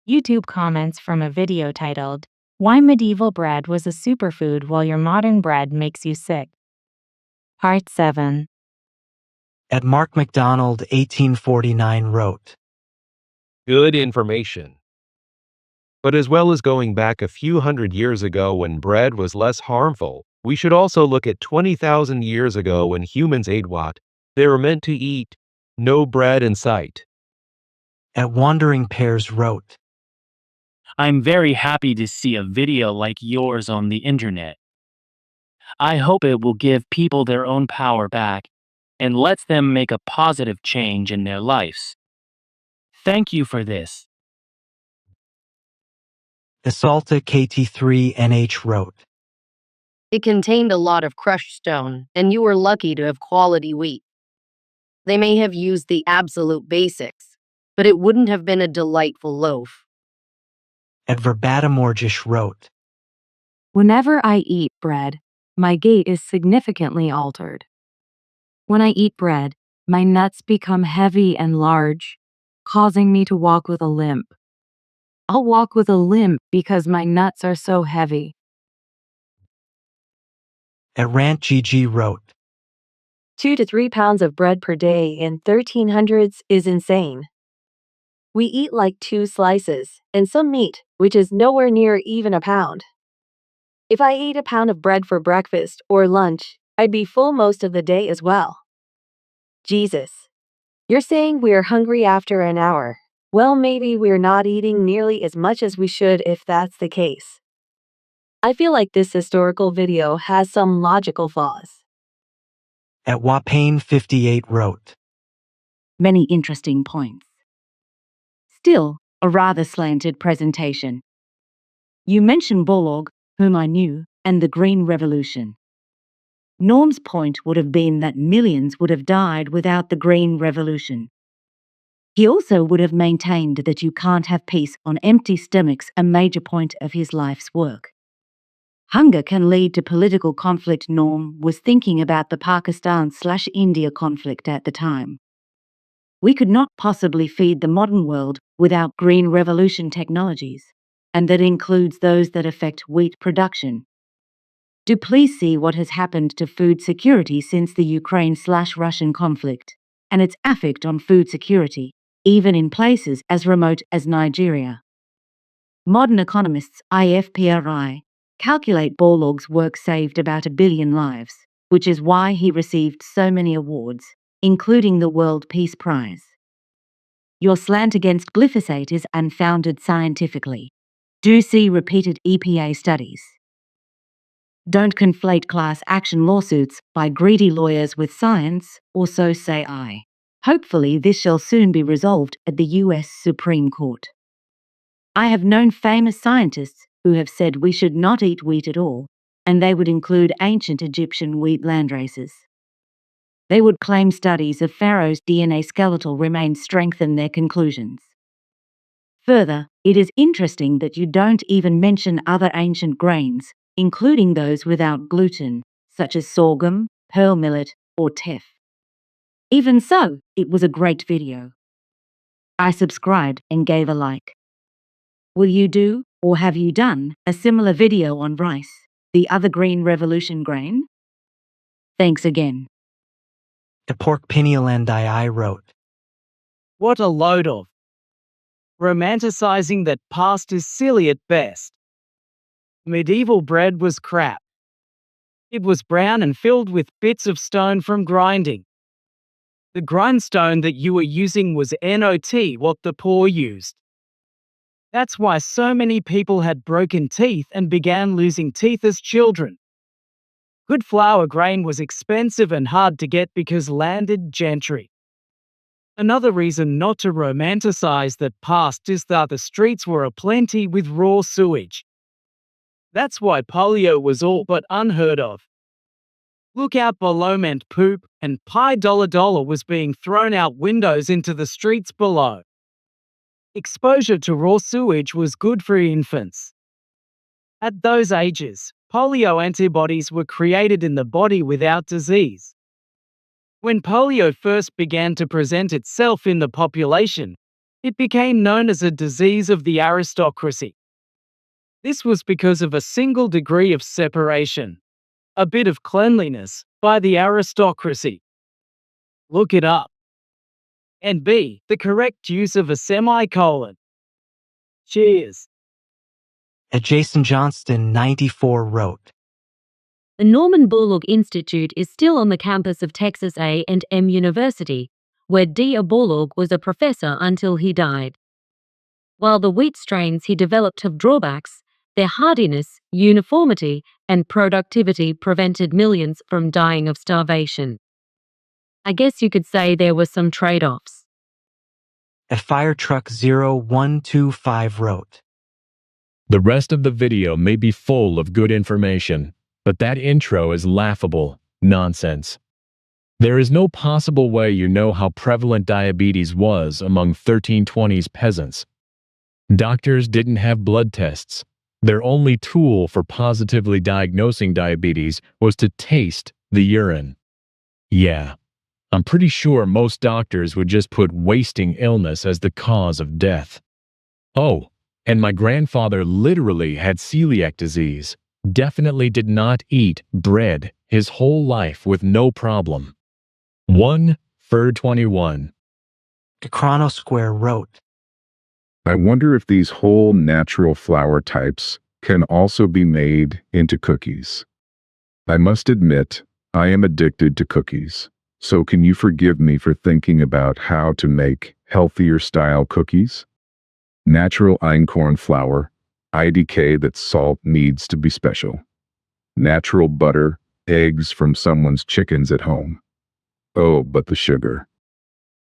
YouTube comments from a video titled, Why Medieval Bread Was a Superfood While Your Modern Bread Makes You Sick. Part 7. At Mark MacDonald, 1849 wrote, Good information. But as well as going back a few hundred years ago when bread was less harmful, we should also look at 20,000 years ago when humans ate what they were meant to eat. No bread in sight. At Wandering Pears wrote, I'm very happy to see a video like yours on the internet. I hope it will give people their own power back and lets them make a positive change in their lives. Thank you for this. Isalta KT3NH wrote, It contained a lot of crushed stone, and you were lucky to have quality wheat. They may have used the absolute basics, but it wouldn't have been a delightful loaf. At Verbatimorgish wrote, Whenever I eat bread, my gait is significantly altered. When I eat bread, my nuts become heavy and large, causing me to walk with a limp. I'll walk with a limp because my nuts are so heavy. At RantGG wrote, 2 to 3 pounds of bread per day in 1300s is insane. We eat like 2 slices, and some meat, which is nowhere near even a pound. If I ate a pound of bread for breakfast or lunch, I'd be full most of the day as well. Jesus. You're saying we're hungry after an hour. Well, maybe we're not eating nearly as much as we should if that's the case. I feel like this historical video has some logical flaws. At Wapane58 wrote, Many interesting points. Still, a rather slanted presentation. You mentioned Borlaug, whom I knew, and the Green Revolution. Norm's point would have been that millions would have died without the Green Revolution. He also would have maintained that you can't have peace on empty stomachs, a major point of his life's work. Hunger can lead to political conflict. Norm was thinking about the Pakistan/India conflict at the time. We could not possibly feed the modern world without Green Revolution technologies, and that includes those that affect wheat production. Do please see what has happened to food security since the Ukraine/Russian conflict, and its effect on food security, even in places as remote as Nigeria. Modern economists, IFPRI, calculate Borlaug's work saved about 1 billion lives, which is why he received so many awards, including the World Peace Prize. Your slant against glyphosate is unfounded scientifically. Do see repeated EPA studies. Don't conflate class action lawsuits by greedy lawyers with science, or so say I. Hopefully this shall soon be resolved at the US Supreme Court. I have known famous scientists who have said we should not eat wheat at all, and they would include ancient Egyptian wheat landraces. They would claim studies of Pharaoh's DNA skeletal remains strengthen their conclusions. Further, it is interesting that you don't even mention other ancient grains, including those without gluten, such as sorghum, pearl millet, or teff. Even so, it was a great video. I subscribed and gave a like. Will you do, or have you done, a similar video on rice, the other Green Revolution grain? Thanks again. At Porkpinilandii wrote, What a load of. Romanticizing that past is silly at best. Medieval bread was crap. It was brown and filled with bits of stone from grinding. The grindstone that you were using was not what the poor used. That's why so many people had broken teeth and began losing teeth as children. Good flour grain was expensive and hard to get because landed gentry. Another reason not to romanticize that past is that the streets were aplenty with raw sewage. That's why polio was all but unheard of. Look out below meant poop, and pie dollar was being thrown out windows into the streets below. Exposure to raw sewage was good for infants. At those ages, polio antibodies were created in the body without disease. When polio first began to present itself in the population, It became known as a disease of the aristocracy. This was because of a single degree of separation, a bit of cleanliness, by the aristocracy. Look it up. And B, the correct use of a semicolon. Cheers. At Jason Johnston 94 wrote, The Norman Borlaug Institute is still on the campus of Texas A&M University, where D. Borlaug was a professor until he died. While the wheat strains he developed have drawbacks, their hardiness, uniformity, and productivity prevented millions from dying of starvation. I guess you could say there were some trade-offs. At Firetruck 0125 wrote, The rest of the video may be full of good information, but that intro is laughable nonsense. There is no possible way you know how prevalent diabetes was among 1320s peasants. Doctors didn't have blood tests. Their only tool for positively diagnosing diabetes was to taste the urine. Yeah, I'm pretty sure most doctors would just put wasting illness as the cause of death. Oh, and my grandfather literally had celiac disease. Definitely did not eat bread his whole life with no problem. 1 Fur 21. Chrono Square wrote, I wonder if these whole natural flour types can also be made into cookies. I must admit, I am addicted to cookies. So can you forgive me for thinking about how to make healthier style cookies? Natural einkorn flour, IDK that salt needs to be special. Natural butter, eggs from someone's chickens at home. Oh, but the sugar.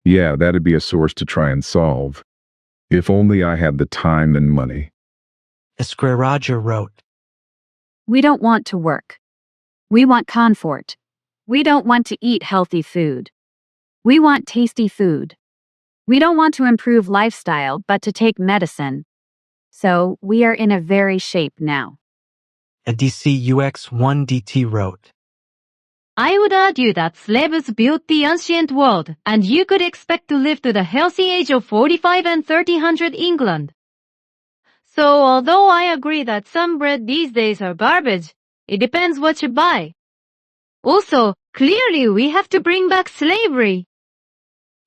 Yeah, that'd be a source to try and solve. If only I had the time and money. Esqueraja wrote, We don't want to work. We want comfort. We don't want to eat healthy food. We want tasty food. We don't want to improve lifestyle but to take medicine. So we are in a very shape now. At DCUX1DT wrote, I would argue that slaves built the ancient world, and you could expect to live to the healthy age of 45 and 1300 England. So although I agree that some bread these days are garbage, it depends what you buy. Also, clearly we have to bring back slavery.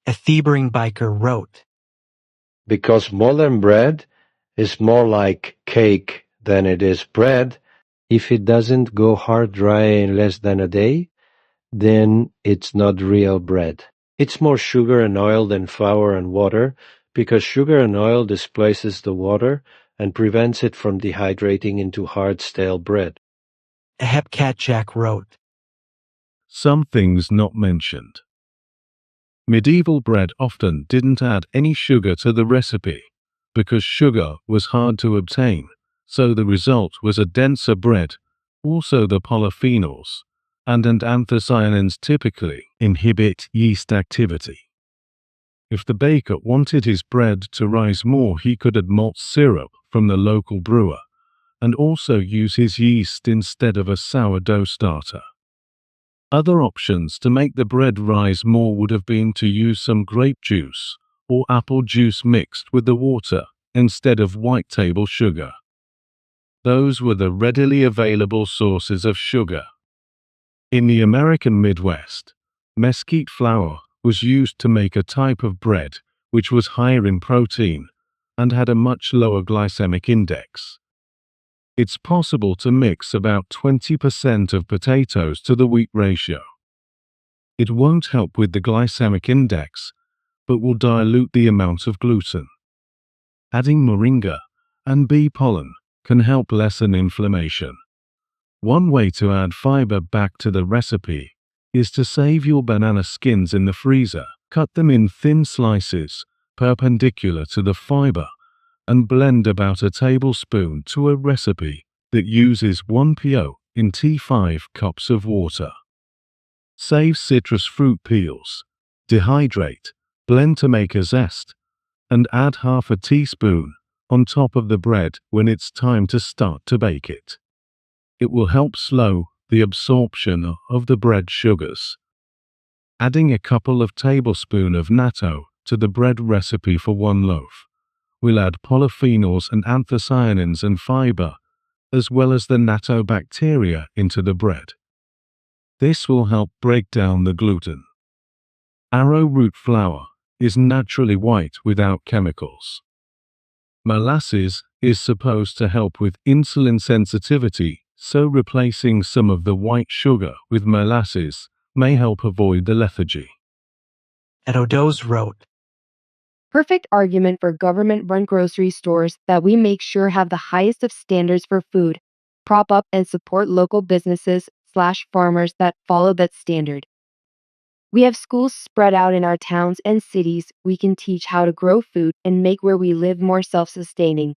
A Thebering biker wrote, Because modern bread is more like cake than it is bread, if it doesn't go hard dry in less than a day, then it's not real bread. It's more sugar and oil than flour and water, because sugar and oil displaces the water and prevents it from dehydrating into hard stale bread. A Hepcat Jack wrote, Some things not mentioned. Medieval bread often didn't add any sugar to the recipe, because sugar was hard to obtain, so the result was a denser bread. Also the polyphenols and anthocyanins typically inhibit yeast activity. If the baker wanted his bread to rise more, he could add malt syrup from the local brewer, and also use his yeast instead of a sourdough starter. Other options to make the bread rise more would have been to use some grape juice or apple juice mixed with the water instead of white table sugar. Those were the readily available sources of sugar. In the American Midwest, mesquite flour was used to make a type of bread which was higher in protein and had a much lower glycemic index. It's possible to mix about 20% of potatoes to the wheat ratio. It won't help with the glycemic index, but will dilute the amount of gluten. Adding moringa and bee pollen can help lessen inflammation. One way to add fiber back to the recipe is to save your banana skins in the freezer. Cut them in thin slices, perpendicular to the fiber, and blend about a tablespoon to a recipe that uses 1 po in T5 cups of water. Save citrus fruit peels, dehydrate, blend to make a zest, and add half a teaspoon on top of the bread when it's time to start to bake it. It will help slow the absorption of the bread sugars. Adding a couple of tablespoons of natto to the bread recipe for one loaf. We'll add polyphenols and anthocyanins and fiber, as well as the natto-bacteria into the bread. This will help break down the gluten. Arrowroot flour is naturally white without chemicals. Molasses is supposed to help with insulin sensitivity, so replacing some of the white sugar with molasses may help avoid the lethargy. Ed O'Does wrote, Perfect argument for government-run grocery stores that we make sure have the highest of standards for food, prop up and support local businesses/farmers that follow that standard. We have schools spread out in our towns and cities. We can teach how to grow food and make where we live more self-sustaining.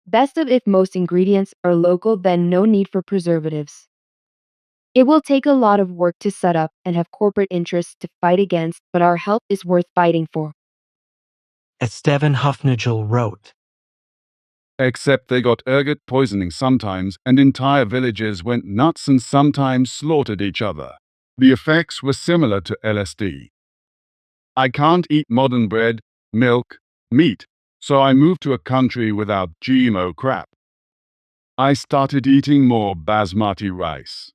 Best of if most ingredients are local, then no need for preservatives. It will take a lot of work to set up and have corporate interests to fight against, but our health is worth fighting for. Ed Steven Hufnagel wrote, Except they got ergot poisoning sometimes, and entire villages went nuts and sometimes slaughtered each other. The effects were similar to LSD. I can't eat modern bread, milk, meat, so I moved to a country without GMO crap. I started eating more basmati rice.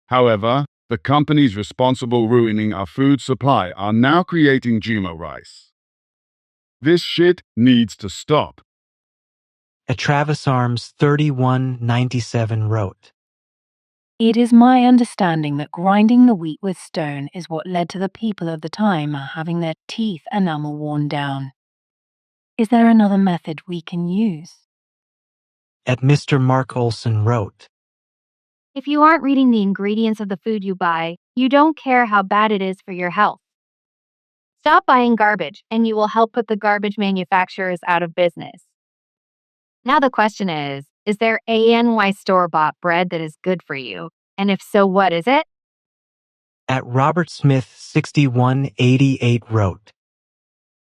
However, the companies responsible ruining our food supply are now creating GMO rice. This shit needs to stop. Ed Travis Arms 3197 wrote, It is my understanding that grinding the wheat with stone is what led to the people of the time having their teeth enamel worn down. Is there another method we can use? Ed Mr. Mark Olson wrote, If you aren't reading the ingredients of the food you buy, you don't care how bad it is for your health. Stop buying garbage, and you will help put the garbage manufacturers out of business. Now the question is there ANY store-bought bread that is good for you? And if so, what is it? At Robert Smith 6188 wrote,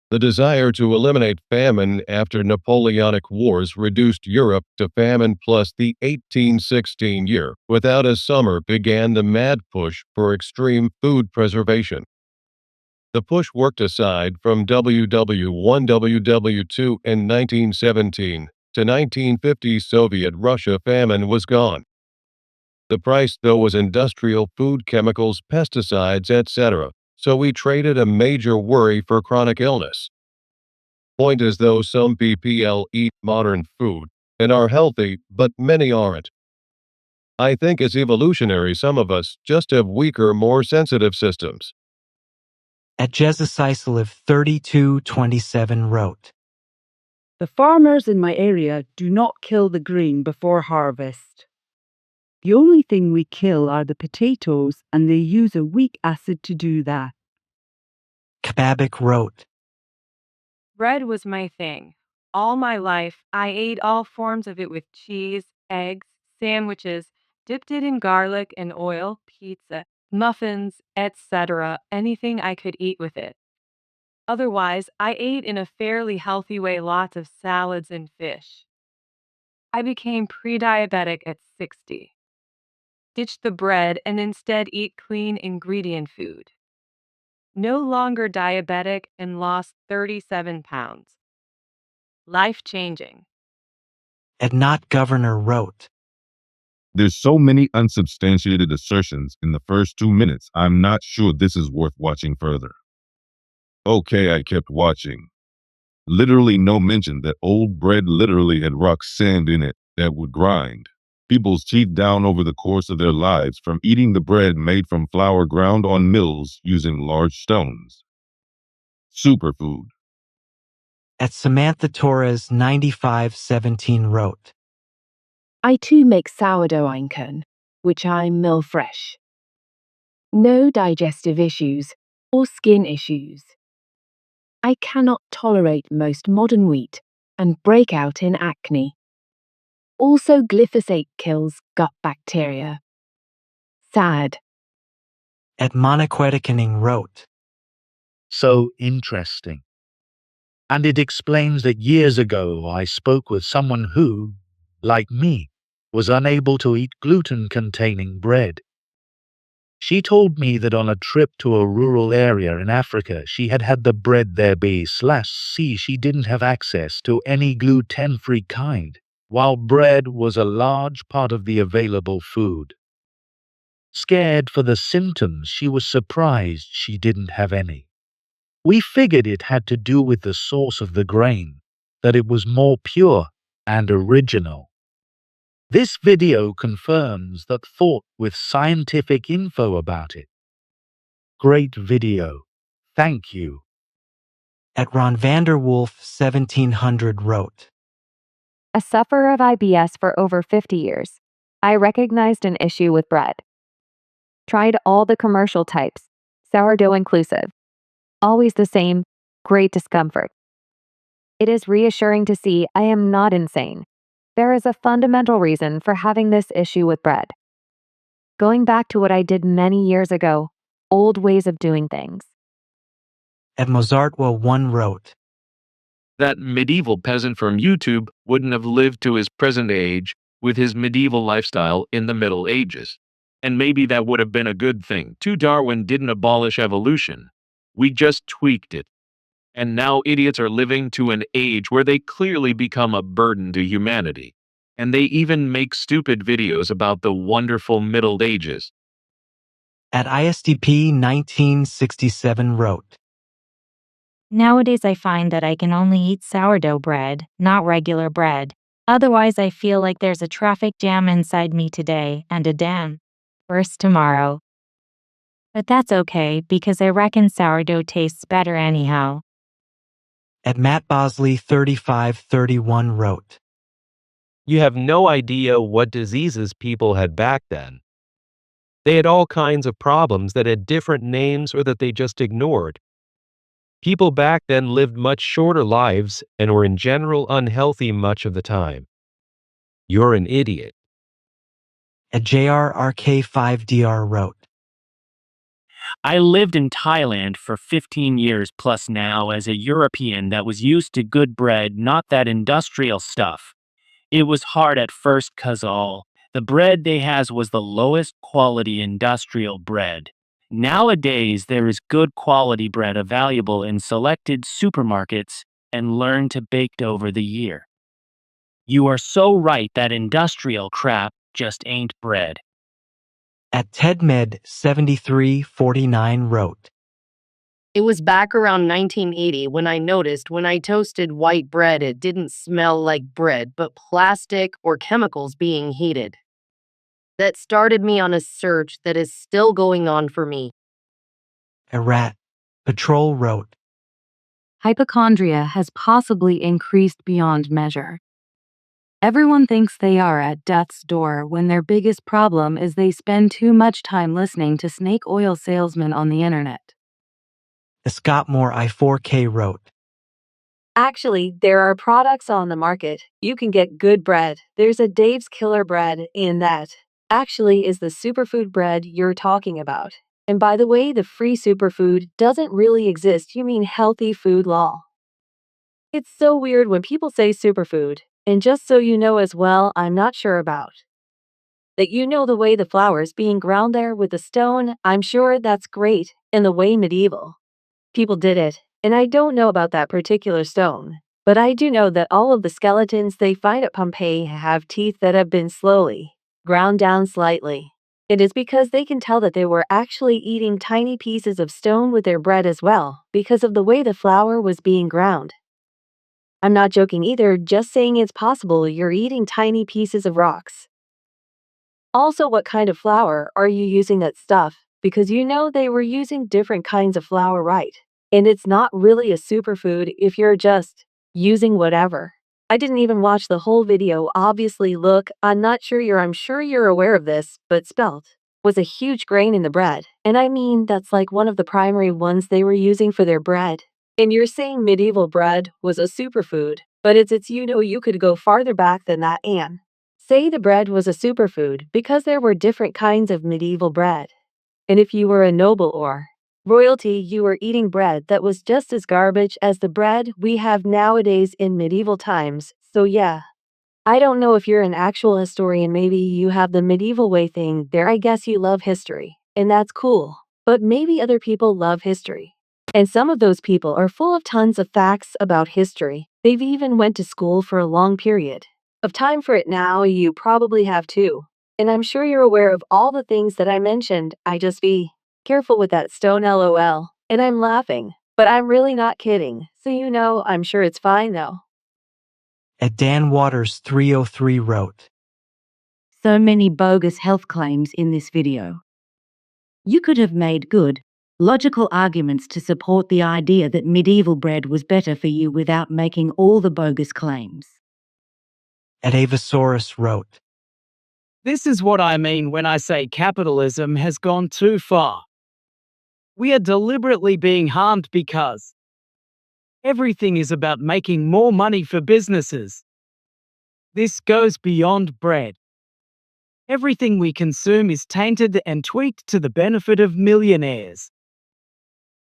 The desire to eliminate famine after Napoleonic Wars reduced Europe to famine plus the 1816 year. Without a summer began the mad push for extreme food preservation. The push worked aside from WW1 WW2 in 1917 to 1950 Soviet Russia famine was gone. The price though was industrial food chemicals, pesticides, etc., so we traded a major worry for chronic illness. Point is though some people eat modern food and are healthy, but many aren't. I think it's evolutionary. Some of us just have weaker, more sensitive systems. At Jezusisaliv 3227 wrote, The farmers in my area do not kill the grain before harvest. The only thing we kill are the potatoes, and they use a weak acid to do that. Kababik wrote, Bread was my thing. All my life, I ate all forms of it with cheese, eggs, sandwiches, dipped it in garlic and oil, pizza, muffins, etc., anything I could eat with it. Otherwise, I ate in a fairly healthy way lots of salads and fish. I became pre-diabetic at 60. Ditched the bread and instead eat clean ingredient food. No longer diabetic and lost 37 pounds. Life-changing. Ed Not Governor wrote, There's so many unsubstantiated assertions in the first 2 minutes, I'm not sure this is worth watching further. Okay, I kept watching. Literally no mention that old bread literally had rock sand in it that would grind people's teeth down over the course of their lives from eating the bread made from flour ground on mills using large stones. Superfood. At Samantha Torres 9517 wrote, I too make sourdough einkorn, which I mill fresh. No digestive issues or skin issues. I cannot tolerate most modern wheat and break out in acne. Also, glyphosate kills gut bacteria. Sad. At Monoquetikening wrote, So interesting. And it explains that years ago I spoke with someone who, like me, was unable to eat gluten-containing bread. She told me that on a trip to a rural area in Africa, she had had the bread there B/C. She didn't have access to any gluten-free kind, while bread was a large part of the available food. Scared for the symptoms, she was surprised she didn't have any. We figured it had to do with the source of the grain, that it was more pure and original. This video confirms that thought with scientific info about it. Great video. Thank you. At Ron Vanderwolf 1700 wrote, A sufferer of IBS for over 50 years, I recognized an issue with bread. Tried all the commercial types, sourdough inclusive. Always the same, great discomfort. It is reassuring to see I am not insane. There is a fundamental reason for having this issue with bread. Going back to what I did many years ago, old ways of doing things. At Mozartwa 1 wrote, That medieval peasant from YouTube wouldn't have lived to his present age with his medieval lifestyle in the Middle Ages. And maybe that would have been a good thing, too. Darwin didn't abolish evolution. We just tweaked it. And now idiots are living to an age where they clearly become a burden to humanity. And they even make stupid videos about the wonderful Middle Ages. At ISDP 1967 wrote, Nowadays I find that I can only eat sourdough bread, not regular bread. Otherwise I feel like there's a traffic jam inside me today and a dam burst tomorrow. But that's okay because I reckon sourdough tastes better anyhow. At Matt Bosley 3531 wrote, You have no idea what diseases people had back then. They had all kinds of problems that had different names or that they just ignored. People back then lived much shorter lives and were in general unhealthy much of the time. You're an idiot. At JRRK5DR wrote, I lived in Thailand for 15 years plus now as a European that was used to good bread, not that industrial stuff. It was hard at first 'cause all the bread they has was the lowest quality industrial bread. Nowadays there is good quality bread available in selected supermarkets and learned to baked over the year. You are so right that industrial crap just ain't bread. At TEDMed 7349 wrote, It was back around 1980 when I noticed when I toasted white bread, it didn't smell like bread, but plastic or chemicals being heated. That started me on a search that is still going on for me. At Rat Patrol wrote, Hypochondria has possibly increased beyond measure. Everyone thinks they are at death's door when their biggest problem is they spend too much time listening to snake oil salesmen on the internet. Escotmore I4K wrote, Actually, there are products on the market. You can get good bread. There's a Dave's Killer bread in that. Actually is the superfood bread you're talking about. And by the way, the free superfood doesn't really exist. You mean healthy food law. It's so weird when people say superfood. And just so you know as well, I'm not sure about that you know the way the flour's being ground there with the stone. I'm sure that's great. And the way medieval people did it. And I don't know about that particular stone. But I do know that all of the skeletons they find at Pompeii have teeth that have been slowly ground down slightly. It is because they can tell that they were actually eating tiny pieces of stone with their bread as well, because of the way the flour was being ground. I'm not joking either, just saying it's possible you're eating tiny pieces of rocks. Also, what kind of flour are you using that stuff? Because you know they were using different kinds of flour, right? And it's not really a superfood if you're just using whatever. I didn't even watch the whole video, obviously. Look, I'm sure you're aware of this, but spelt was a huge grain in the bread. And I mean, that's like one of the primary ones they were using for their bread. And you're saying medieval bread was a superfood, but it's you could go farther back than that and say the bread was a superfood because there were different kinds of medieval bread. And if you were a noble or royalty, you were eating bread that was just as garbage as the bread we have nowadays in medieval times. So yeah, I don't know if you're an actual historian, maybe you have the medieval way thing there. I guess you love history. and that's cool. But maybe other people love history. And some of those people are full of tons of facts about history. They've even went to school for a long period of time for it now. You probably have too. And I'm sure you're aware of all the things that I mentioned. I just be careful with that stone LOL. And I'm laughing, but I'm really not kidding. So I'm sure it's fine though. At Dan Waters 303 wrote, So many bogus health claims in this video. You could have made good, logical arguments to support the idea that medieval bread was better for you without making all the bogus claims. At Avasaurus wrote, This is what I mean when I say capitalism has gone too far. We are deliberately being harmed because everything is about making more money for businesses. This goes beyond bread. Everything we consume is tainted and tweaked to the benefit of millionaires.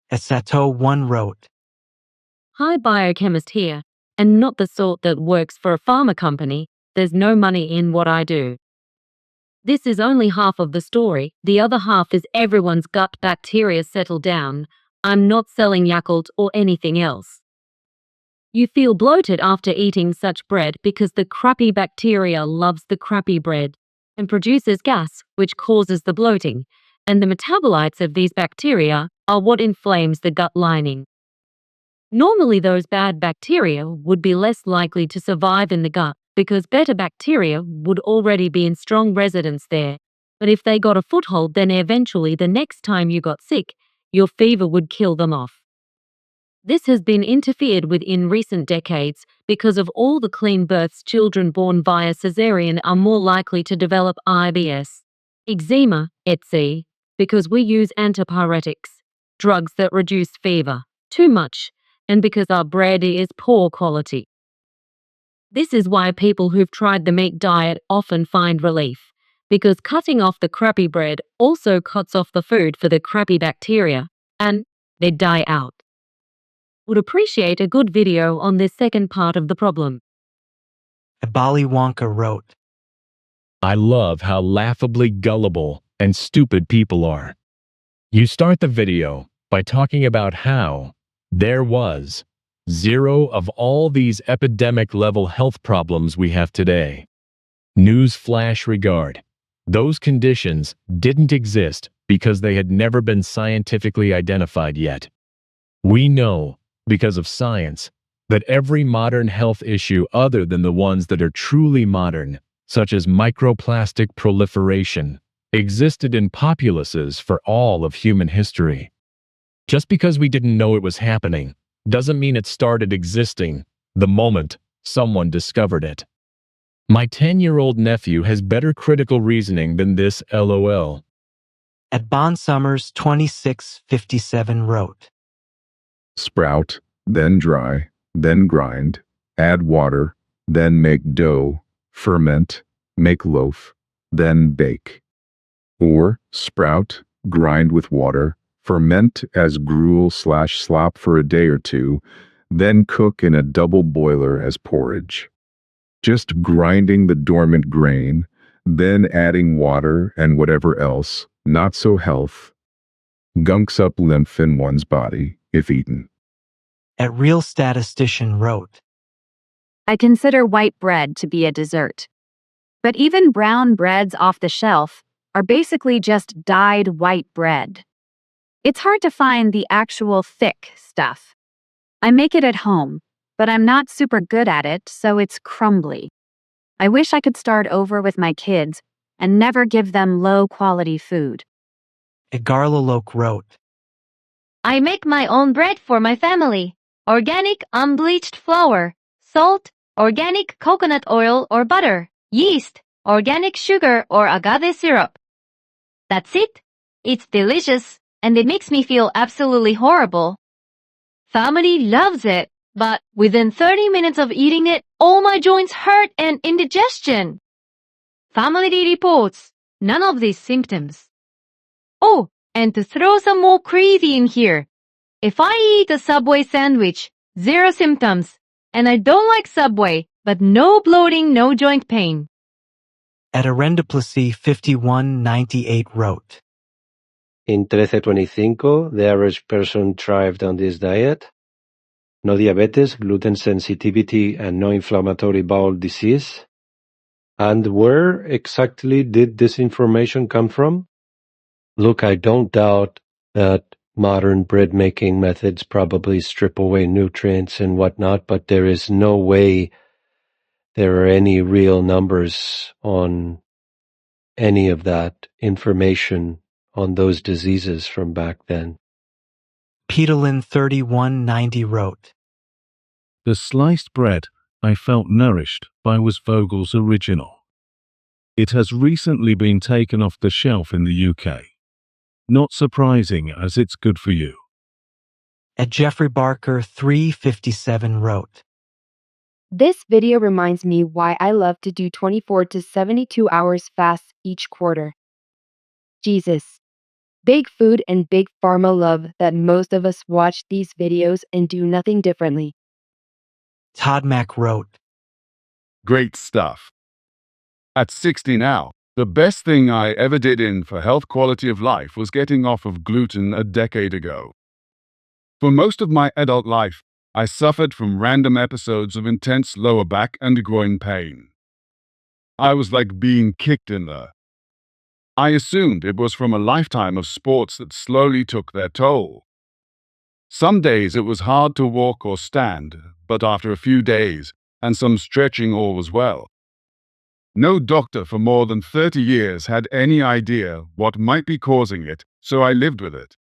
At Sato1 wrote, Hi, biochemist here, and not the sort that works for a pharma company. There's no money in what I do. This is only half of the story. The other half is everyone's gut bacteria settle down. I'm not selling Yakult or anything else. You feel bloated after eating such bread because the crappy bacteria loves the crappy bread and produces gas, which causes the bloating, and the metabolites of these bacteria are what inflames the gut lining. Normally, those bad bacteria would be less likely to survive in the gut because better bacteria would already be in strong residence there. But if they got a foothold, then eventually the next time you got sick, your fever would kill them off. This has been interfered with in recent decades because of all the clean births. Children born via cesarean are more likely to develop IBS, eczema, etc., because we use antipyretics, drugs that reduce fever, too much, and because our bread is poor quality. This is why people who've tried the meat diet often find relief, because cutting off the crappy bread also cuts off the food for the crappy bacteria, and they die out. Would appreciate a good video on this second part of the problem. Abali Wonka wrote, I love how laughably gullible and stupid people are. You start the video by talking about how there was zero of all these epidemic-level health problems we have today. Newsflash regard. Those conditions didn't exist because they had never been scientifically identified yet. We know, because of science, that every modern health issue other than the ones that are truly modern, such as microplastic proliferation, existed in populaces for all of human history. Just because we didn't know it was happening doesn't mean it started existing the moment someone discovered it. My 10-year-old nephew has better critical reasoning than this, LOL. At Bon Summers 2657 wrote, Sprout, then dry, then grind, add water, then make dough, ferment, make loaf, then bake. Or sprout, grind with water, ferment as gruel/slop for a day or two, then cook in a double boiler as porridge. Just grinding the dormant grain, then adding water and whatever else, not so health, gunks up lymph in one's body if eaten. At Real Statistician wrote, I consider white bread to be a dessert. But even brown breads off the shelf are basically just dyed white bread. It's hard to find the actual thick stuff. I make it at home, but I'm not super good at it, so it's crumbly. I wish I could start over with my kids and never give them low-quality food. At Garlalok wrote, I make my own bread for my family. Organic unbleached flour, salt, organic coconut oil or butter, yeast, organic sugar or agave syrup. That's it. It's delicious, and it makes me feel absolutely horrible. Family loves it, but within 30 minutes of eating it, all my joints hurt and indigestion. Family reports none of these symptoms. Oh, and to throw some more crazy in here, if I eat a Subway sandwich, 0 symptoms, and I don't like Subway, but no bloating, no joint pain. At Arendaplacy 5198 wrote, In 1325, the average person thrived on this diet. No diabetes, gluten sensitivity, and no inflammatory bowel disease. And where exactly did this information come from? Look, I don't doubt that modern bread-making methods probably strip away nutrients and whatnot, but there is no way there are any real numbers on any of that information on those diseases from back then. Petalin 3190 wrote, The sliced bread I felt nourished by was Vogel's original. It has recently been taken off the shelf in the UK. Not surprising, as it's good for you. At Jeffrey Barker 357 wrote, This video reminds me why I love to do 24 to 72 hours fast each quarter. Jesus. Big food and big pharma love that most of us watch these videos and do nothing differently. Todd Mack wrote, Great stuff. At 60 now, the best thing I ever did for health quality of life was getting off of gluten a decade ago. For most of my adult life, I suffered from random episodes of intense lower back and groin pain. I was like being kicked in the. I assumed it was from a lifetime of sports that slowly took their toll. Some days it was hard to walk or stand, but after a few days, and some stretching, all was well. No doctor for more than 30 years had any idea what might be causing it, so I lived with it.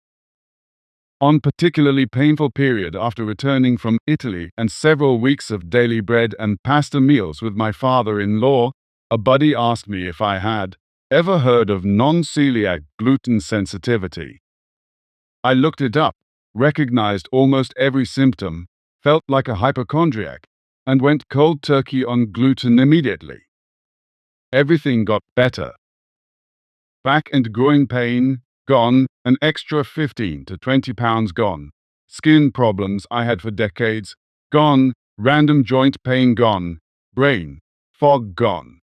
On particularly painful period after returning from Italy and several weeks of daily bread and pasta meals with my father-in-law, a buddy asked me if I had ever heard of non-celiac gluten sensitivity. I looked it up, recognized almost every symptom, felt like a hypochondriac, and went cold turkey on gluten immediately. Everything got better. Back and groin pain, gone, an extra 15 to 20 pounds gone. Skin problems I had for decades, gone, random joint pain gone, brain fog gone.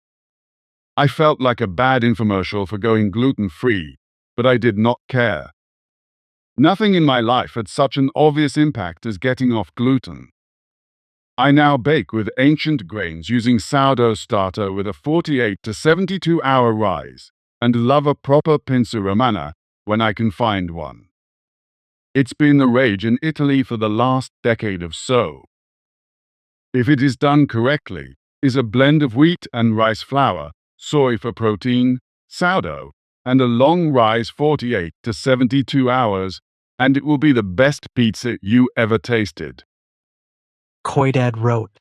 I felt like a bad infomercial for going gluten-free, but I did not care. Nothing in my life had such an obvious impact as getting off gluten. I now bake with ancient grains using sourdough starter with a 48 to 72 hour rise, and love a proper pinza romana when I can find one. It's been the rage in Italy for the last decade or so. If it is done correctly, is a blend of wheat and rice flour, soy for protein, sourdough, and a long rise 48 to 72 hours, and it will be the best pizza you ever tasted. Koidad wrote,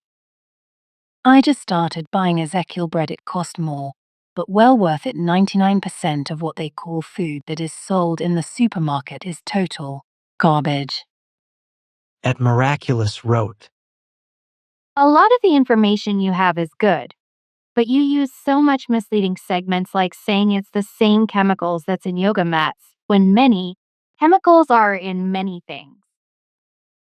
I just started buying Ezekiel bread. It cost more, but well worth it. 99% of what they call food that is sold in the supermarket is total garbage. At Miraculous wrote, A lot of the information you have is good, but you use so much misleading segments like saying it's the same chemicals that's in yoga mats, when many chemicals are in many things.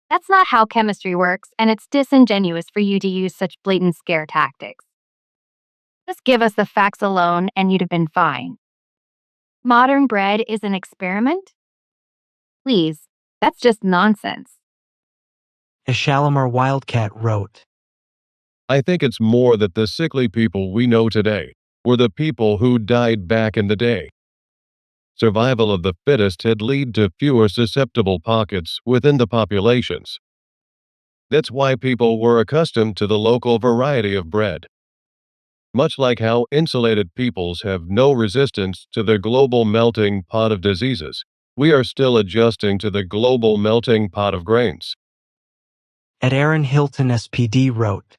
That's not how chemistry works, and it's disingenuous for you to use such blatant scare tactics. Just give us the facts alone, and you'd have been fine. Modern bread is an experiment? Please, that's just nonsense. A Shalimar Wildcat wrote, I think it's more that the sickly people we know today were the people who died back in the day. Survival of the fittest had led to fewer susceptible pockets within the populations. That's why people were accustomed to the local variety of bread. Much like how insulated peoples have no resistance to the global melting pot of diseases, we are still adjusting to the global melting pot of grains. At Aaron Hilton SPD wrote,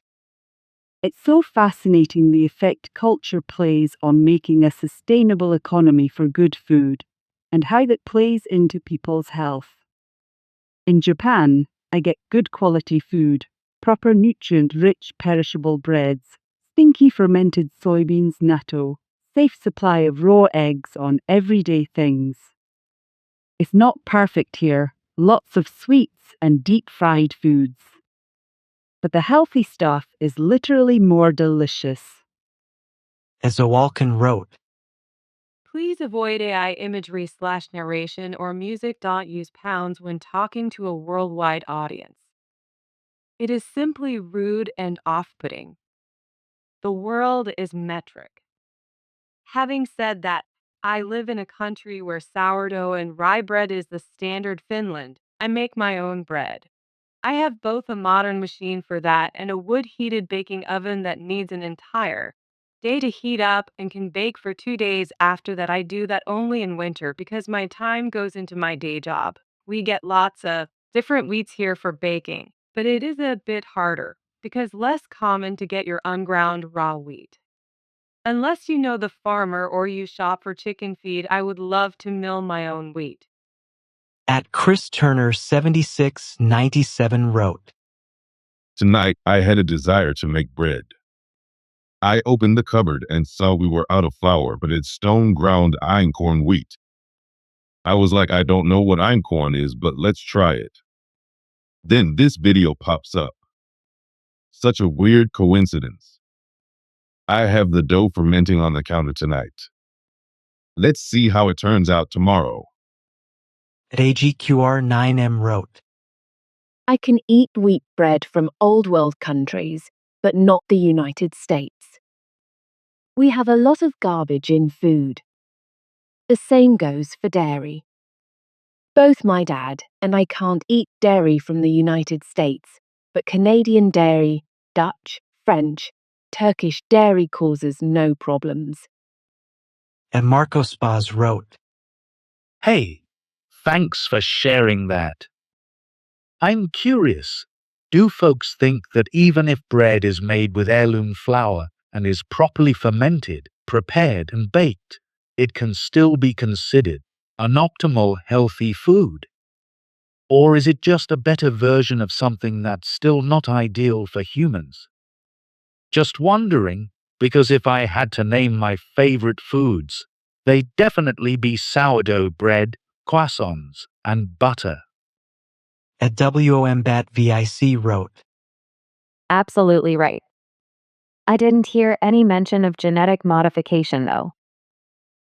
It's so fascinating the effect culture plays on making a sustainable economy for good food, and how that plays into people's health. In Japan, I get good quality food, proper nutrient-rich perishable breads, stinky fermented soybeans natto, safe supply of raw eggs on everyday things. It's not perfect here, lots of sweets and deep-fried foods. But the healthy stuff is literally more delicious. As Owalkin wrote, Please avoid AI imagery/narration or music. Use pounds when talking to a worldwide audience. It is simply rude and off-putting. The world is metric. Having said that, I live in a country where sourdough and rye bread is the standard. Finland. I make my own bread. I have both a modern machine for that and a wood-heated baking oven that needs an entire day to heat up and can bake for 2 days after that. I do that only in winter because my time goes into my day job. We get lots of different wheats here for baking, but it is a bit harder because less common to get your unground raw wheat. Unless you know the farmer or you shop for chicken feed, I would love to mill my own wheat. At Chris Turner 7697 wrote, Tonight, I had a desire to make bread. I opened the cupboard and saw we were out of flour, but it's stone ground einkorn wheat. I was like, I don't know what einkorn is, but let's try it. Then this video pops up. Such a weird coincidence. I have the dough fermenting on the counter tonight. Let's see how it turns out tomorrow. At AGQR9M wrote, I can eat wheat bread from old world countries, but not the United States. We have a lot of garbage in food. The same goes for dairy. Both my dad and I can't eat dairy from the United States, but Canadian dairy, Dutch, French, Turkish dairy causes no problems. And Marco Spaz wrote, Hey, thanks for sharing that. I'm curious, do folks think that even if bread is made with heirloom flour and is properly fermented, prepared, and baked, it can still be considered an optimal healthy food? Or is it just a better version of something that's still not ideal for humans? Just wondering, because if I had to name my favorite foods, they'd definitely be sourdough bread, croissants, and butter. At WOMBATVIC wrote, Absolutely right. I didn't hear any mention of genetic modification, though.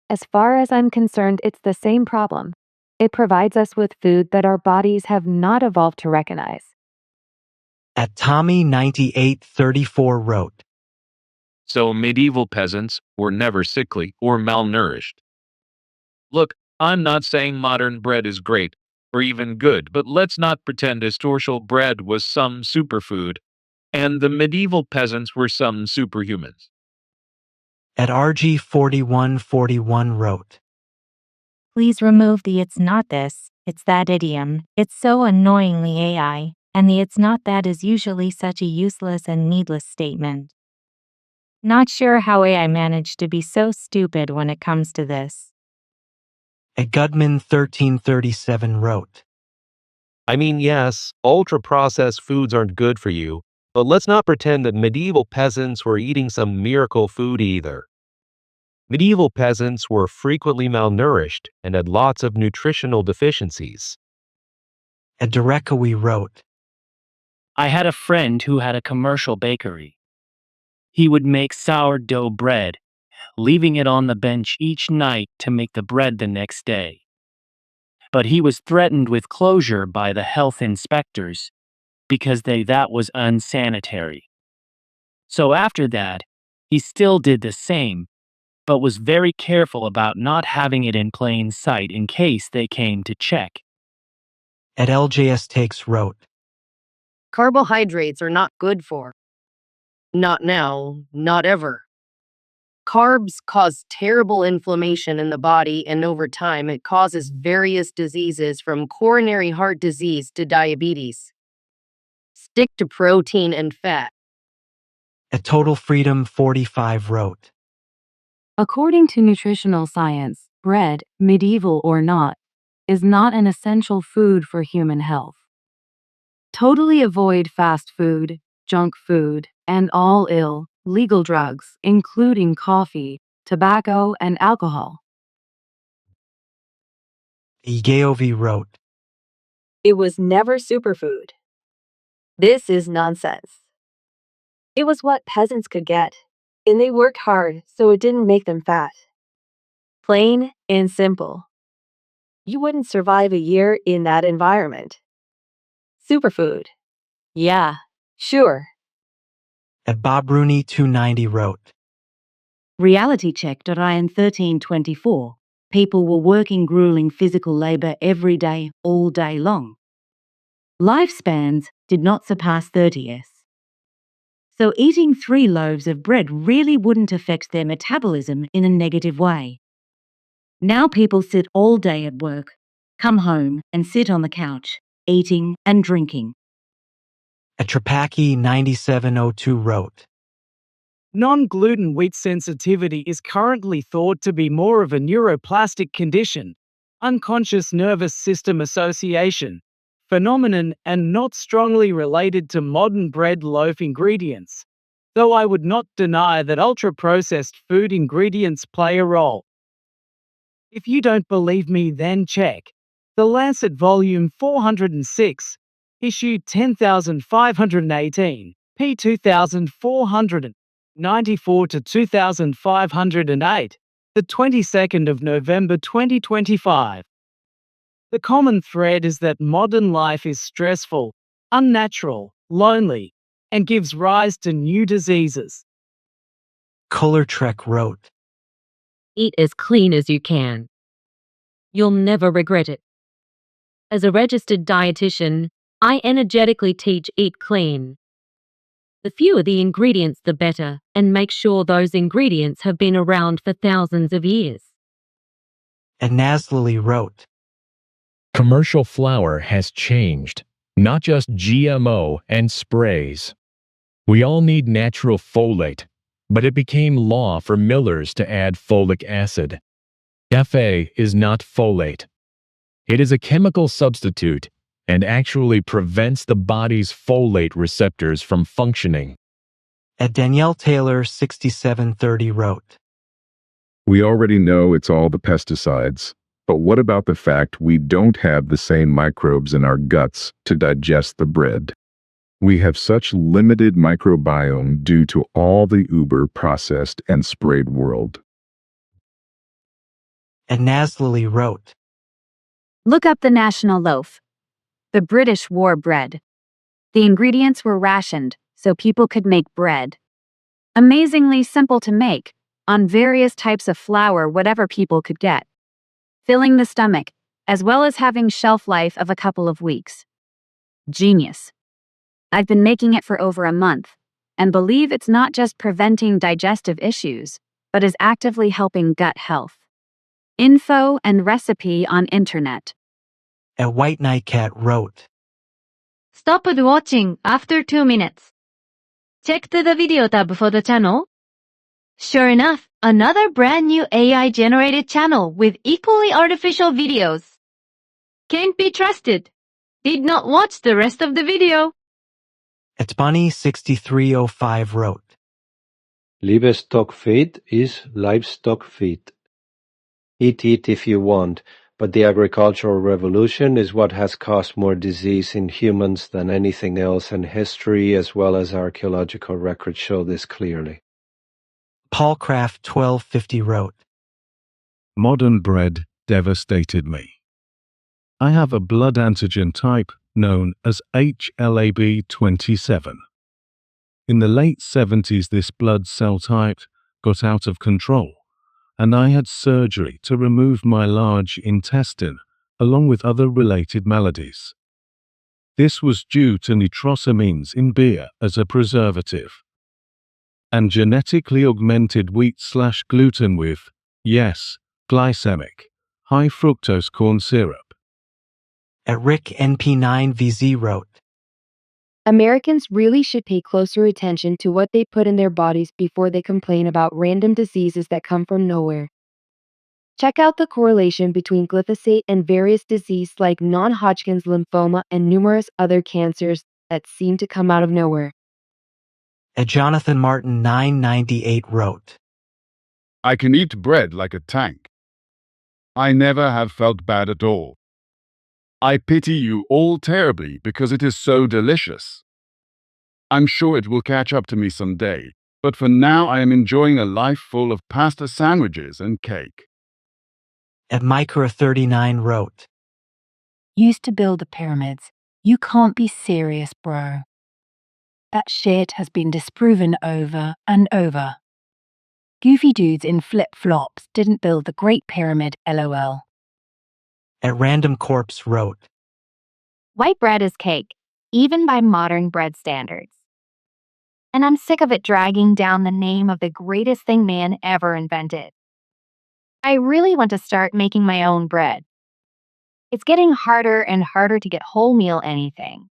As far as I'm concerned, it's the same problem. It provides us with food that our bodies have not evolved to recognize. At Tommy9834 wrote, So medieval peasants were never sickly or malnourished. Look, I'm not saying modern bread is great or even good, but let's not pretend historical bread was some superfood and the medieval peasants were some superhumans. At RG4141 wrote, Please remove the "it's not this, it's that" idiom. It's so annoyingly AI, and the "it's not that" is usually such a useless and needless statement. Not sure how AI managed to be so stupid when it comes to this. At Gudman1337 wrote, I mean, yes, ultra-processed foods aren't good for you, but let's not pretend that medieval peasants were eating some miracle food either. Medieval peasants were frequently malnourished and had lots of nutritional deficiencies. At Derekawi wrote, I had a friend who had a commercial bakery. He would make sourdough bread, leaving it on the bench each night to make the bread the next day. But he was threatened with closure by the health inspectors because that was unsanitary. So after that, he still did the same, but was very careful about not having it in plain sight in case they came to check. At LJS Takes wrote, Carbohydrates are not good for. Not now, not ever. Carbs cause terrible inflammation in the body, and over time it causes various diseases from coronary heart disease to diabetes. Stick to protein and fat. At Total Freedom 45 wrote, According to nutritional science, bread, medieval or not, is not an essential food for human health. Totally avoid fast food, junk food, and all illegal drugs, including coffee, tobacco, and alcohol. Igaovi wrote, It was never superfood. This is nonsense. It was what peasants could get, and they worked hard, so it didn't make them fat. Plain and simple. You wouldn't survive a year in that environment. Superfood. Yeah, sure. At Bob Rooney 290 wrote, Reality check.in 1324. People were working grueling physical labor every day, all day long. Lifespans did not surpass 30s. So eating 3 loaves of bread really wouldn't affect their metabolism in a negative way. Now people sit all day at work, come home and sit on the couch, eating and drinking. At Trapaki 9702 wrote, Non-gluten wheat sensitivity is currently thought to be more of a neuroplastic condition, unconscious nervous system association, phenomenon and not strongly related to modern bread loaf ingredients, though I would not deny that ultra-processed food ingredients play a role. If you don't believe me, then check The Lancet Volume 406, Issue 10518, p. 2494 to 2508, the 22nd of November 2025. The common thread is that modern life is stressful, unnatural, lonely, and gives rise to new diseases. Kohler Trek wrote, Eat as clean as you can. You'll never regret it. As a registered dietitian, I energetically teach eat clean. The fewer the ingredients, the better, and make sure those ingredients have been around for thousands of years. And Naslily wrote, Commercial flour has changed, not just GMO and sprays. We all need natural folate, but it became law for millers to add folic acid. FA is not folate. It is a chemical substitute and actually prevents the body's folate receptors from functioning. At Danielle Taylor 6730 wrote, We already know it's all the pesticides, but what about the fact we don't have the same microbes in our guts to digest the bread? We have such limited microbiome due to all the uber processed and sprayed world. And Naslily wrote, Look up the national loaf. The British wore bread. The ingredients were rationed so people could make bread. Amazingly simple to make, on various types of flour, whatever people could get. Filling the stomach, as well as having shelf life of a couple of weeks. Genius. I've been making it for over a month, and believe it's not just preventing digestive issues, but is actively helping gut health. Info and recipe on internet. At White Nightcat wrote, Stop watching after 2 minutes. Check the video tab for the channel. Sure enough, another brand new AI-generated channel with equally artificial videos. Can't be trusted. Did not watch the rest of the video. At Bunny 6305 wrote, Livestock feed is livestock feed. Eat it if you want, but the agricultural revolution is what has caused more disease in humans than anything else, and history as well as archaeological records show this clearly. Paul Craft 1250 wrote, Modern bread devastated me. I have a blood antigen type known as HLA-B27. In the late 70s, this blood cell type got out of control, and I had surgery to remove my large intestine, along with other related maladies. This was due to nitrosamines in beer as a preservative. And genetically augmented wheat/gluten with, yes, glycemic, high fructose corn syrup. At Rick NP9VZ wrote, Americans really should pay closer attention to what they put in their bodies before they complain about random diseases that come from nowhere. Check out the correlation between glyphosate and various diseases like non-Hodgkin's lymphoma and numerous other cancers that seem to come out of nowhere. At Jonathan Martin 998 wrote, I can eat bread like a tank. I never have felt bad at all. I pity you all terribly because it is so delicious. I'm sure it will catch up to me someday, but for now I am enjoying a life full of pasta sandwiches and cake. At Micra39 wrote, Used to build the pyramids. You can't be serious, bro. That shit has been disproven over and over. Goofy dudes in flip-flops didn't build the Great Pyramid, lol. At Random Corpse wrote, White bread is cake, even by modern bread standards. And I'm sick of it dragging down the name of the greatest thing man ever invented. I really want to start making my own bread. It's getting harder and harder to get wholemeal anything.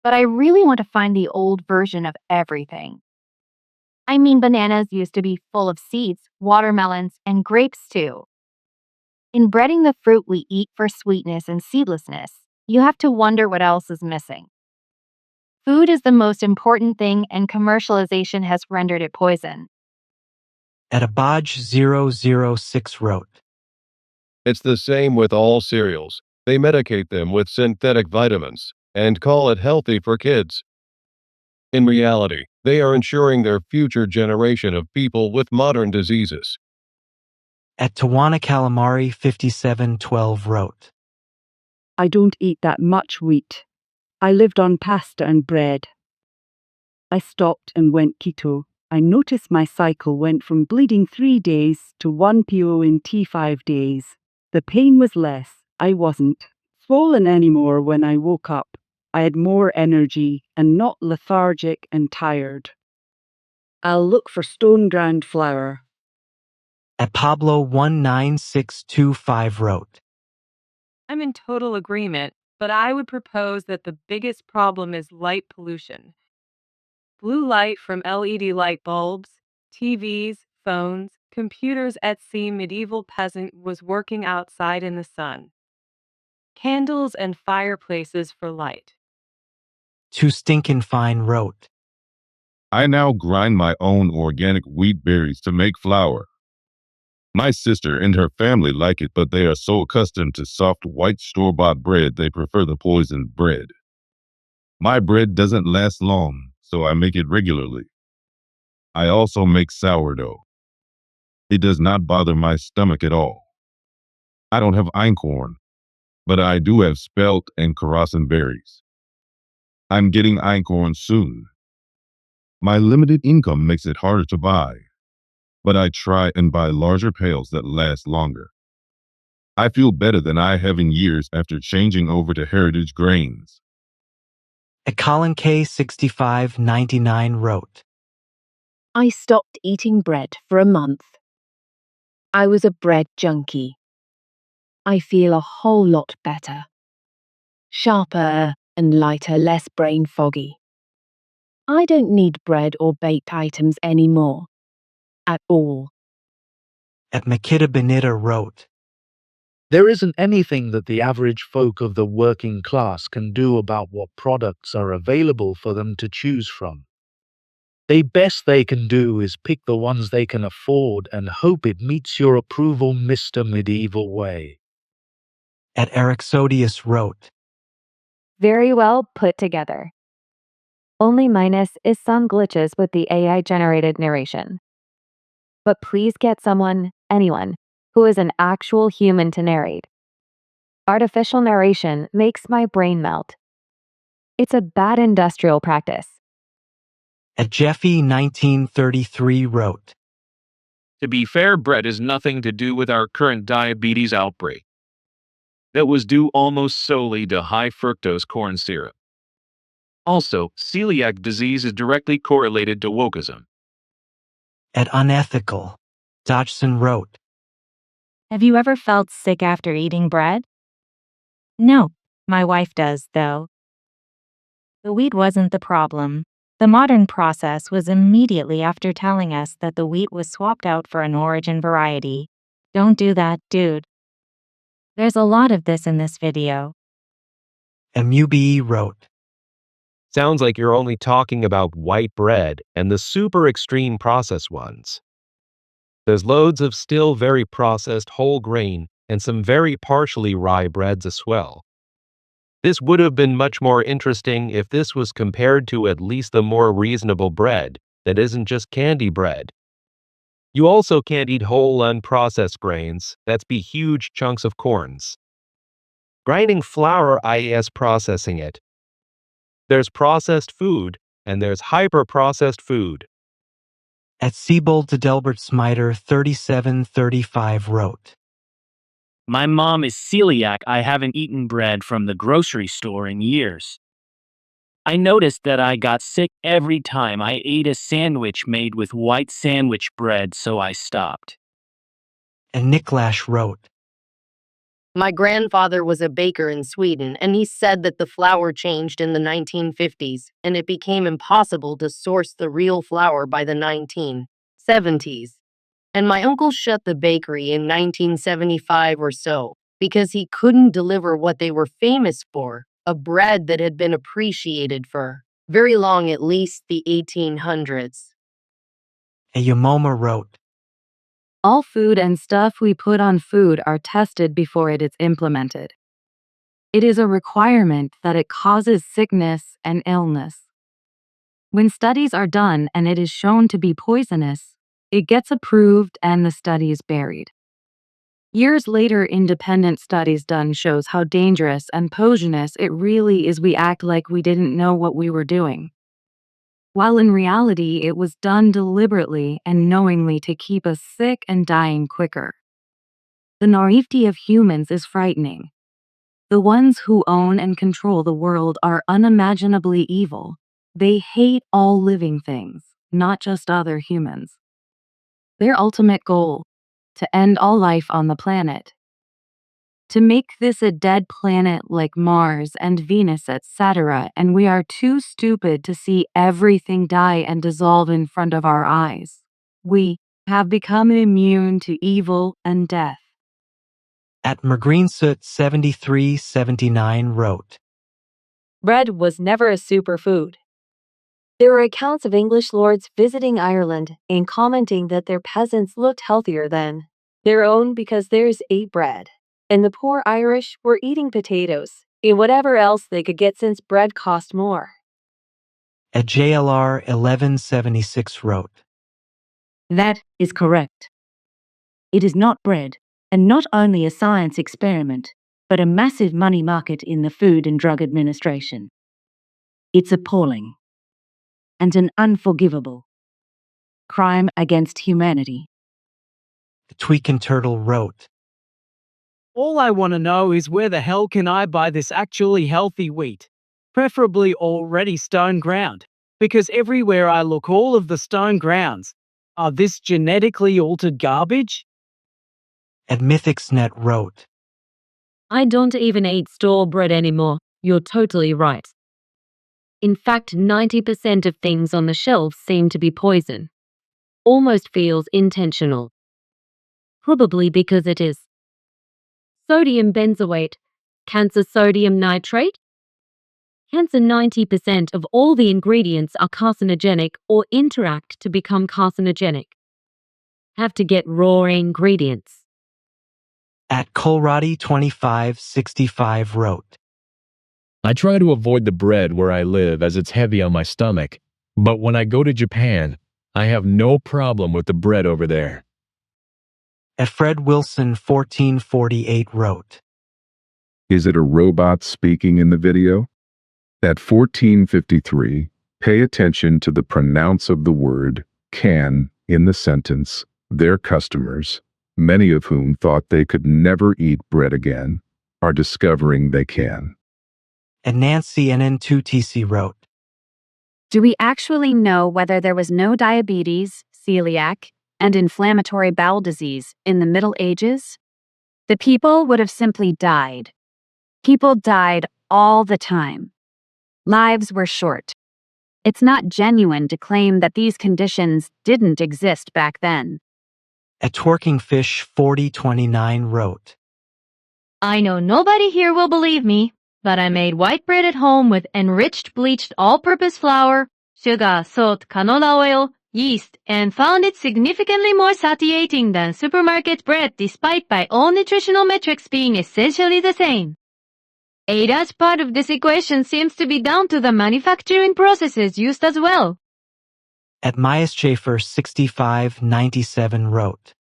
But I really want to find the old version of everything. I mean, bananas used to be full of seeds, watermelons, and grapes too. In breading the fruit we eat for sweetness and seedlessness, you have to wonder what else is missing. Food is the most important thing, and commercialization has rendered it poison. At Abaj006 wrote, It's the same with all cereals. They medicate them with synthetic vitamins and call it healthy for kids. In reality, they are ensuring their future generation of people with modern diseases. At Tawana Calamari 5712 wrote, I don't eat that much wheat. I lived on pasta and bread. I stopped and went keto. I noticed my cycle went from bleeding 3 days to 1 PO in T5 days. The pain was less. I wasn't swollen anymore when I woke up. I had more energy and not lethargic and tired. I'll look for stone ground flour. At Pablo19625 wrote, I'm in total agreement, but I would propose that the biggest problem is light pollution. Blue light from LED light bulbs, TVs, phones, computers. Etsy medieval peasant was working outside in the sun. Candles and fireplaces for light. Too Stinkin' Fine wrote, I now grind my own organic wheat berries to make flour. My sister and her family like it, but they are so accustomed to soft white store-bought bread they prefer the poisoned bread. My bread doesn't last long, so I make it regularly. I also make sourdough. It does not bother my stomach at all. I don't have einkorn, but I do have spelt and karasan berries. I'm getting einkorn soon. My limited income makes it harder to buy, but I try and buy larger pails that last longer. I feel better than I have in years after changing over to heritage grains. At Colin K6599 wrote, I stopped eating bread for a month. I was a bread junkie. I feel a whole lot better. Sharper and lighter, less brain foggy. I don't need bread or baked items anymore. At all. At Makita Benita wrote, There isn't anything that the average folk of the working class can do about what products are available for them to choose from. The best they can do is pick the ones they can afford and hope it meets your approval, Mr. Medieval Way. At Erixodius wrote, Very well put together. Only minus is some glitches with the AI-generated narration. But please get anyone, who is an actual human to narrate. Artificial narration makes my brain melt. It's a bad industrial practice. At Jeffy1933 wrote, To be fair, bread has nothing to do with our current diabetes outbreak. That was due almost solely to high fructose corn syrup. Also, celiac disease is directly correlated to wokeism. At Unethical, Dodgson wrote, Have you ever felt sick after eating bread? No, my wife does, though. The wheat wasn't the problem. The modern process was immediately after telling us that the wheat was swapped out for an origin variety. Don't do that, dude. There's a lot of this in this video. MUBE wrote, Sounds like you're only talking about white bread and the super extreme processed ones. There's loads of still very processed whole grain and some very partially rye breads as well. This would have been much more interesting if this was compared to at least the more reasonable bread that isn't just candy bread. You also can't eat whole unprocessed grains, that's be huge chunks of corns. Grinding flour is processing it. There's processed food, and there's hyper-processed food. At Siebold de Delbert Smiter 3735 wrote, My mom is celiac. I haven't eaten bread from the grocery store in years. I noticed that I got sick every time I ate a sandwich made with white sandwich bread, so I stopped. And Niklash wrote, My grandfather was a baker in Sweden, and he said that the flour changed in the 1950s, and it became impossible to source the real flour by the 1970s. And my uncle shut the bakery in 1975 or so because he couldn't deliver what they were famous for, a bread that had been appreciated for very long, at least the 1800s. and Yamoma wrote, All food and stuff we put on food are tested before it is implemented. It is a requirement that it causes sickness and illness. When studies are done and it is shown to be poisonous, it gets approved and the study is buried. Years later, independent studies done shows how dangerous and poisonous it really is. We act like we didn't know what we were doing, while in reality it was done deliberately and knowingly to keep us sick and dying quicker. The naivety of humans is frightening. The ones who own and control the world are unimaginably evil. They hate all living things, not just other humans. Their ultimate goal: to end all life on the planet. To make this a dead planet like Mars and Venus, etc., and we are too stupid to see everything die and dissolve in front of our eyes. We have become immune to evil and death. At Mergreensoot 7379 wrote, Bread was never a superfood. There are accounts of English lords visiting Ireland and commenting that their peasants looked healthier than their own because theirs ate bread, and the poor Irish were eating potatoes and whatever else they could get since bread cost more. At JLR 1176 wrote, That is correct. It is not bread, and not only a science experiment, but a massive money market in the Food and Drug Administration. It's appalling and an unforgivable crime against humanity. The Tweakin' Turtle wrote, All I want to know is where the hell can I buy this actually healthy wheat? Preferably already stone ground, because everywhere I look all of the stone grounds are this genetically altered garbage? At MythicsNet wrote, I don't even eat store bread anymore. You're totally right. In fact, 90% of things on the shelves seem to be poison. Almost feels intentional. Probably because it is. Sodium benzoate, cancer sodium nitrate. Cancer 90% of all the ingredients are carcinogenic or interact to become carcinogenic. Have to get raw ingredients. At Colradi 2565 wrote, I try to avoid the bread where I live as it's heavy on my stomach, but when I go to Japan, I have no problem with the bread over there. At Fred Wilson 1448 wrote, Is it a robot speaking in the video? At 1453, pay attention to the pronounce of the word can in the sentence. Their customers, many of whom thought they could never eat bread again, are discovering they can. And Nancy NN2TC wrote, Do we actually know whether there was no diabetes, celiac, and inflammatory bowel disease in the Middle Ages? The people would have simply died. People died all the time. Lives were short. It's not genuine to claim that these conditions didn't exist back then. At Twerking Fish 4029 wrote, I know nobody here will believe me, but I made white bread at home with enriched bleached all-purpose flour, sugar, salt, canola oil, yeast, and found it significantly more satiating than supermarket bread despite by all nutritional metrics being essentially the same. A large part of this equation seems to be down to the manufacturing processes used as well. At Myas Schaefer 6597 wrote,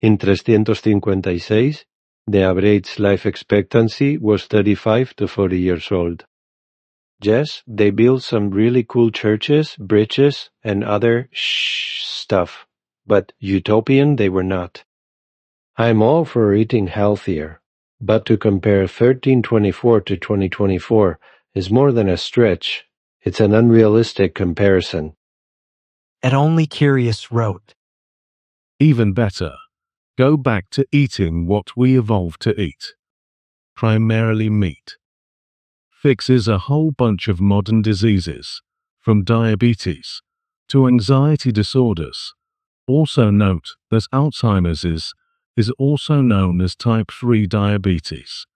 In 356, the average life expectancy was 35 to 40 years old. Yes, they built some really cool churches, bridges, and other stuff, but utopian they were not. I'm all for eating healthier, but to compare 1324 to 2024 is more than a stretch. It's an unrealistic comparison. At Only Curious wrote, Even better, go back to eating what we evolved to eat. Primarily meat. Fixes a whole bunch of modern diseases, from diabetes to anxiety disorders. Also note that Alzheimer's is also known as type 3 diabetes.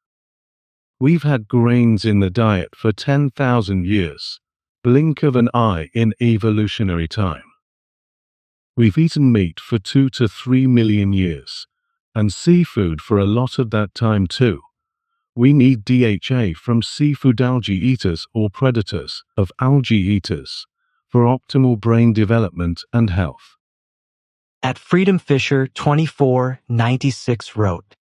We've had grains in the diet for 10,000 years, blink of an eye in evolutionary time. We've eaten meat for 2 to 3 million years, and seafood for a lot of that time too. We need DHA from seafood algae eaters or predators of algae eaters for optimal brain development and health. At Freedom Fisher 2496 wrote,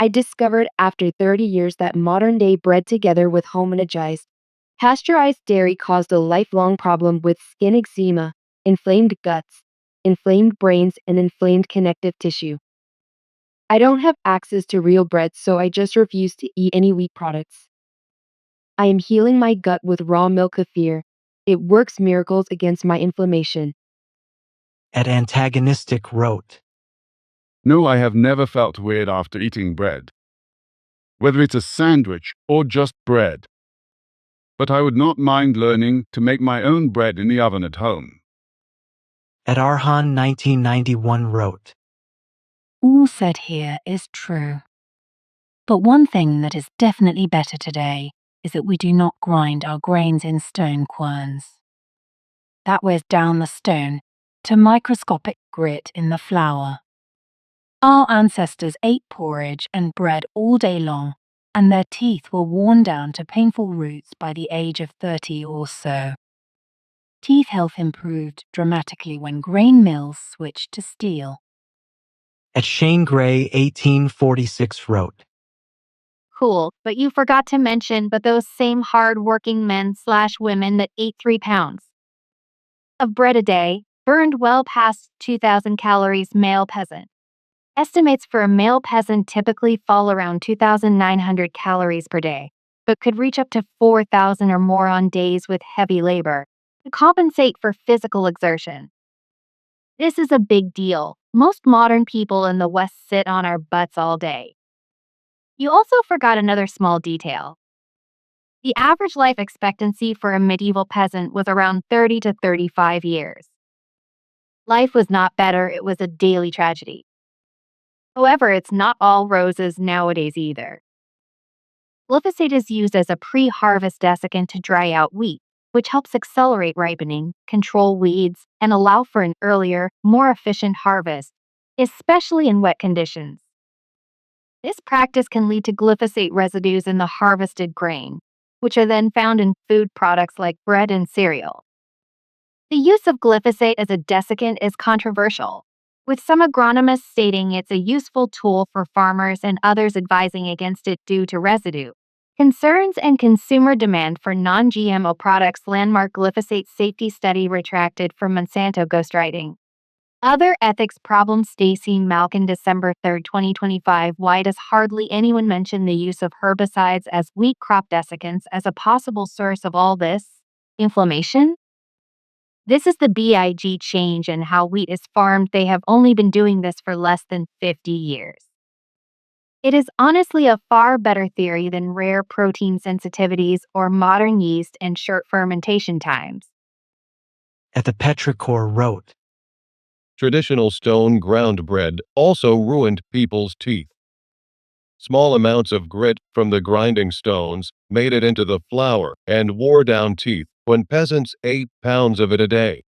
I discovered after 30 years that modern-day bread together with homogenized, pasteurized dairy caused a lifelong problem with skin eczema, inflamed guts, inflamed brains, and inflamed connective tissue. I don't have access to real bread, so I just refuse to eat any wheat products. I am healing my gut with raw milk kefir. It works miracles against my inflammation. At Antagonistic wrote, No, I have never felt weird after eating bread. Whether it's a sandwich or just bread. But I would not mind learning to make my own bread in the oven at home. At Arhan 1991 wrote, All said here is true. But one thing that is definitely better today is that we do not grind our grains in stone querns. That wears down the stone to microscopic grit in the flour. Our ancestors ate porridge and bread all day long, and their teeth were worn down to painful roots by the age of 30 or so. Teeth health improved dramatically when grain mills switched to steel. At Shane Gray 1846 wrote, Cool, but you forgot to mention those same hard-working men/women that ate 3 pounds of bread a day, burned well past 2,000 calories. Male peasant. Estimates for a male peasant typically fall around 2,900 calories per day, but could reach up to 4,000 or more on days with heavy labor to compensate for physical exertion. This is a big deal. Most modern people in the West sit on our butts all day. You also forgot another small detail. The average life expectancy for a medieval peasant was around 30 to 35 years. Life was not better, it was a daily tragedy. However, it's not all roses nowadays either. Glyphosate is used as a pre-harvest desiccant to dry out wheat, which helps accelerate ripening, control weeds, and allow for an earlier, more efficient harvest, especially in wet conditions. This practice can lead to glyphosate residues in the harvested grain, which are then found in food products like bread and cereal. The use of glyphosate as a desiccant is controversial, with some agronomists stating it's a useful tool for farmers and others advising against it due to residue concerns and consumer demand for non-GMO products. Landmark glyphosate safety study retracted from Monsanto ghostwriting. Other ethics problems. Stacy Malkin, December 3, 2025. Why does hardly anyone mention the use of herbicides as wheat crop desiccants as a possible source of all this inflammation? This is the big change in how wheat is farmed. They have only been doing this for less than 50 years. It is honestly a far better theory than rare protein sensitivities or modern yeast and short fermentation times. At the Petrichor wrote, Traditional stone ground bread also ruined people's teeth. Small amounts of grit from the grinding stones made it into the flour and wore down teeth when peasants ate pounds of it a day.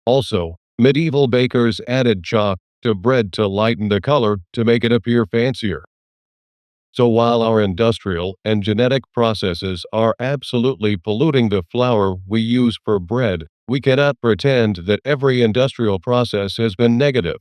Also, medieval bakers added chalk to bread to lighten the color to make it appear fancier. So while our industrial and genetic processes are absolutely polluting the flour we use for bread, We cannot pretend that every industrial process has been negative.